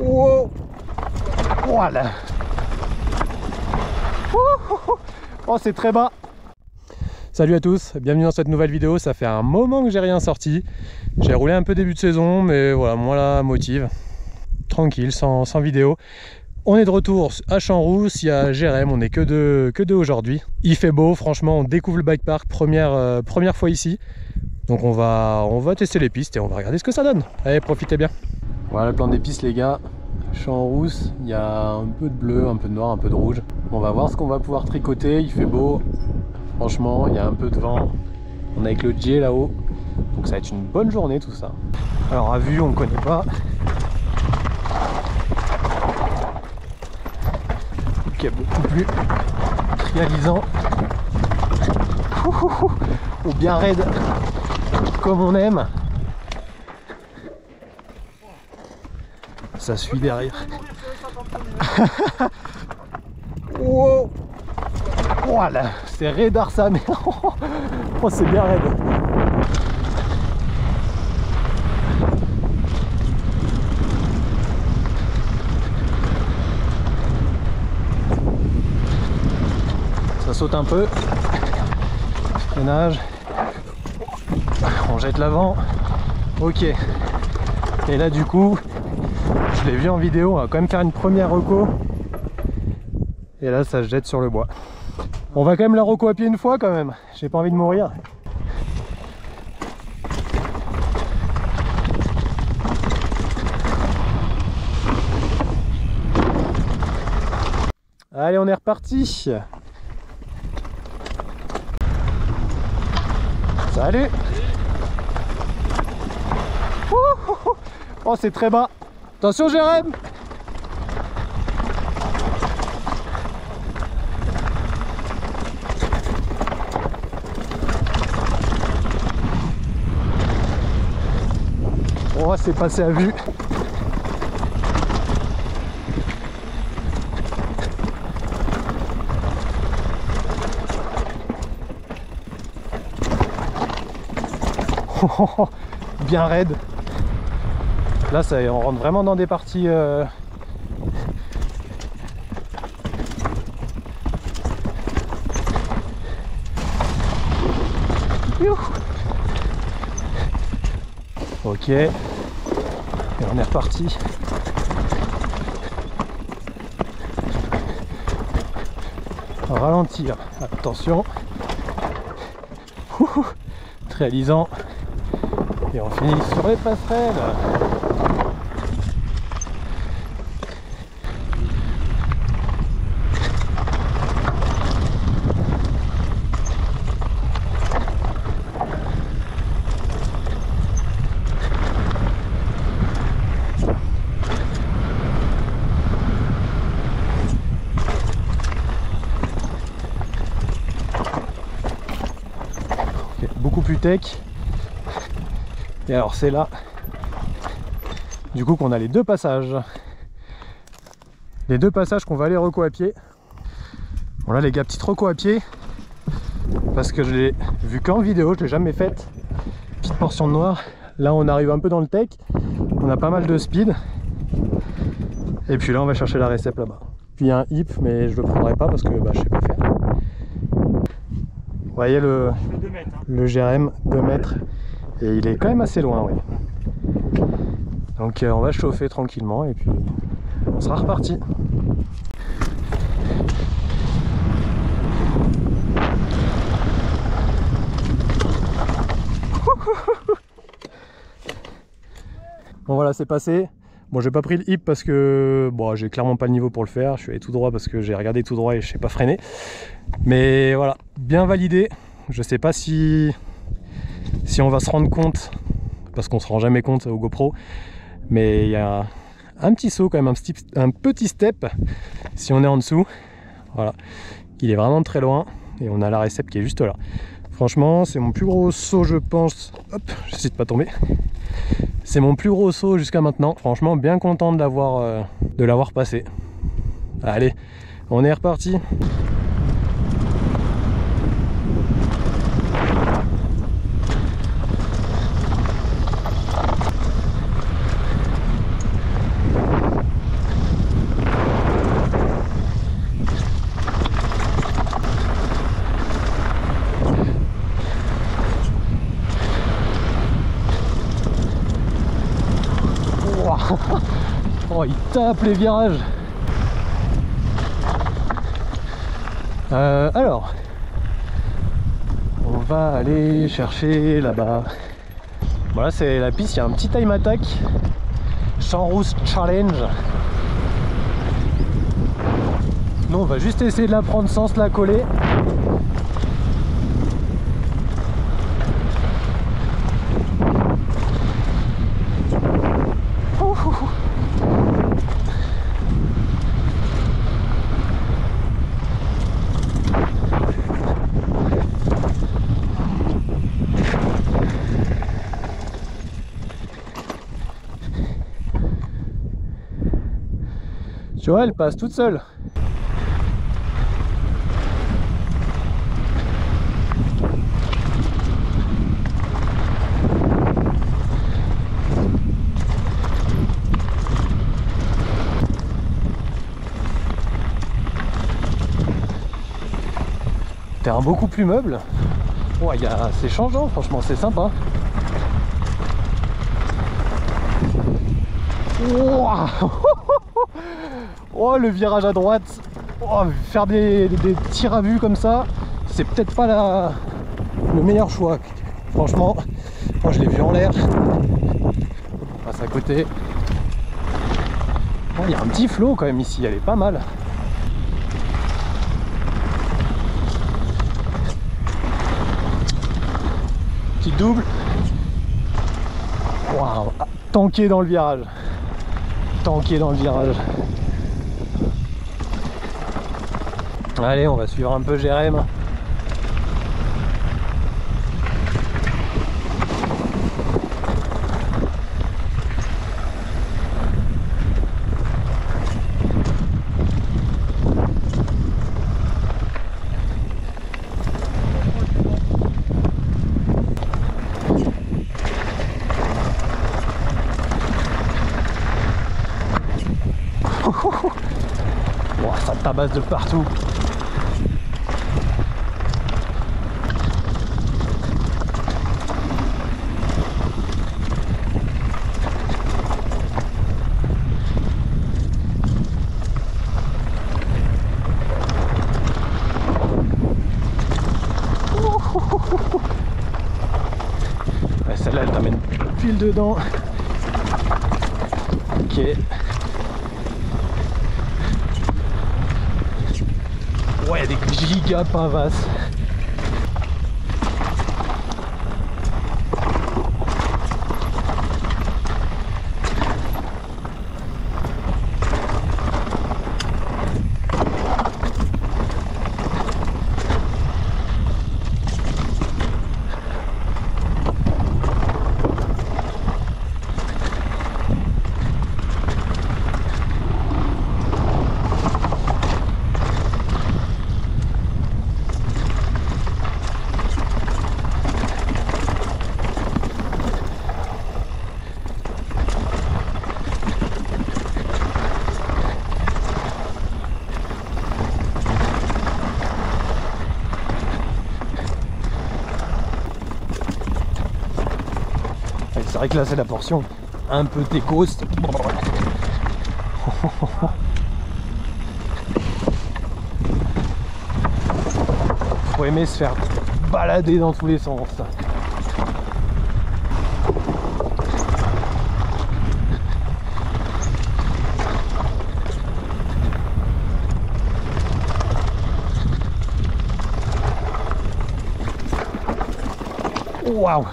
Wow. Voilà. Oh, c'est très bas. Salut à tous, bienvenue dans cette nouvelle vidéo. Ça fait un moment que j'ai rien sorti. J'ai roulé un peu début de saison, mais voilà, moi la motive. Tranquille, sans vidéo. On est de retour à Champs-Rousse, il y a Jérém, on est que deux aujourd'hui. Il fait beau, franchement, on découvre le bike park, première fois ici. Donc on va tester les pistes et on va regarder ce que ça donne. Allez, profitez bien. Voilà le plan des pistes les gars. Champs-Rousse, il y a un peu de bleu, un peu de noir, un peu de rouge. On va voir ce qu'on va pouvoir tricoter, il fait beau. Franchement, il y a un peu de vent. On est avec le J là-haut. Donc ça va être une bonne journée tout ça. Alors à vue, on ne connaît pas. Qui est beaucoup plus réalisant ou bien raide comme on aime. Ça suit derrière. Wow. Voilà, c'est raidard ça, mais oh, c'est bien raide. Ça saute un peu. Freinage. On jette l'avant. Ok. Et là du coup, je l'ai vu en vidéo, on va quand même faire une première reco. Et là ça se jette sur le bois. On va quand même la reco à pied une fois quand même. J'ai pas envie de mourir. Allez, on est reparti. Salut. Oh, c'est très bas. Attention Jérém. Oh, c'est passé à vue. Bien raide. Là ça, on rentre vraiment dans des parties ok, et on est reparti. Ralentir, attention. Réalisant. Et on finit sur les passerelles. Okay, beaucoup plus tech. Et alors c'est là du coup qu'on a les deux passages qu'on va aller reco à pied. Bon là les gars, petite reco à pied parce que je l'ai vu qu'en vidéo, je l'ai jamais faite. Petite portion de noir, là on arrive un peu dans le tech, on a pas mal de speed et puis là on va chercher la récep là-bas. Puis il y a un hip mais je le prendrai pas parce que bah, je sais pas faire. Vous voyez le GRM 2 mètres. Et il est quand même assez loin, oui. Donc on va chauffer tranquillement et puis on sera reparti. Bon voilà, c'est passé. Bon, j'ai pas pris le hip parce que bon, j'ai clairement pas le niveau pour le faire. Je suis allé tout droit parce que j'ai regardé tout droit et je sais pas freiner. Mais voilà, bien validé. Je sais pas si on va se rendre compte, parce qu'on se rend jamais compte au GoPro, mais il y a un petit saut quand même, un petit step si on est en dessous. Voilà, il est vraiment très loin et on a la récep qui est juste là. Franchement, c'est mon plus gros saut, je pense. Hop, j'essaie de pas tomber. C'est mon plus gros saut jusqu'à maintenant. Franchement, bien content de l'avoir passé. Allez, on est reparti. tape les virages. Alors, on va aller chercher là-bas. Voilà, c'est la piste, il y a un petit time attack. Champs-Rousse Challenge. Nous, on va juste essayer de la prendre sans se la coller. Tu vois, elle passe toute seule. Terrain beaucoup plus meuble. Oh, c'est changeant, franchement, c'est sympa. Oh, le virage à droite. Oh, faire des tirs à vue comme ça, c'est peut-être pas le meilleur choix. Franchement, moi je l'ai vu en l'air. On passe à côté. Oh, il y a un petit flow quand même ici, elle est pas mal. Petite double. Waouh, tanké dans le virage. Tanké dans le virage. Allez, on va suivre un peu Jérém. Ça tabasse de partout. Celle-là, elle t'amène pile dedans. Ok. Ouais, des giga pavasses. C'est vrai que là c'est la portion un peu techos. Faut aimer se faire balader dans tous les sens. Waouh!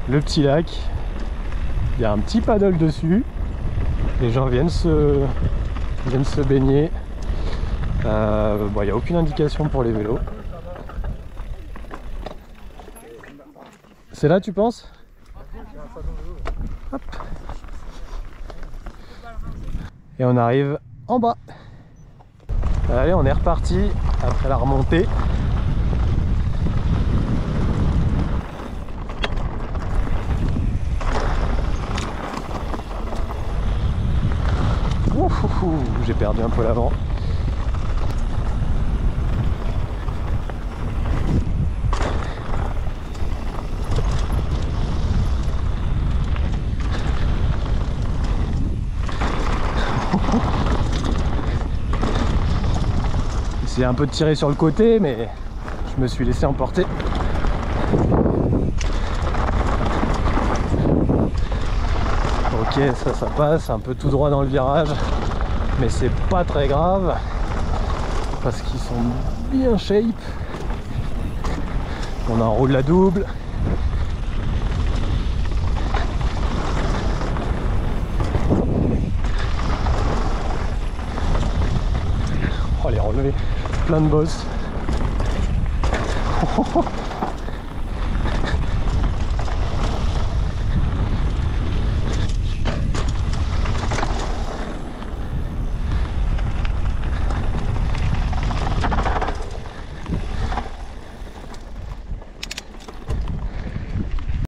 Le petit lac, il y a un petit paddle dessus, les gens viennent se baigner. Bon, il n'y a aucune indication pour les vélos. C'est là, tu penses? Hop. Et on arrive en bas. Allez, on est reparti après la remontée. J'ai perdu un peu l'avant. J'ai un peu de tirer sur le côté, mais je me suis laissé emporter. Ok, ça passe, un peu tout droit dans le virage, mais c'est pas très grave parce qu'ils sont bien shape. On enroule la double. Oh les relevés, plein de bosses.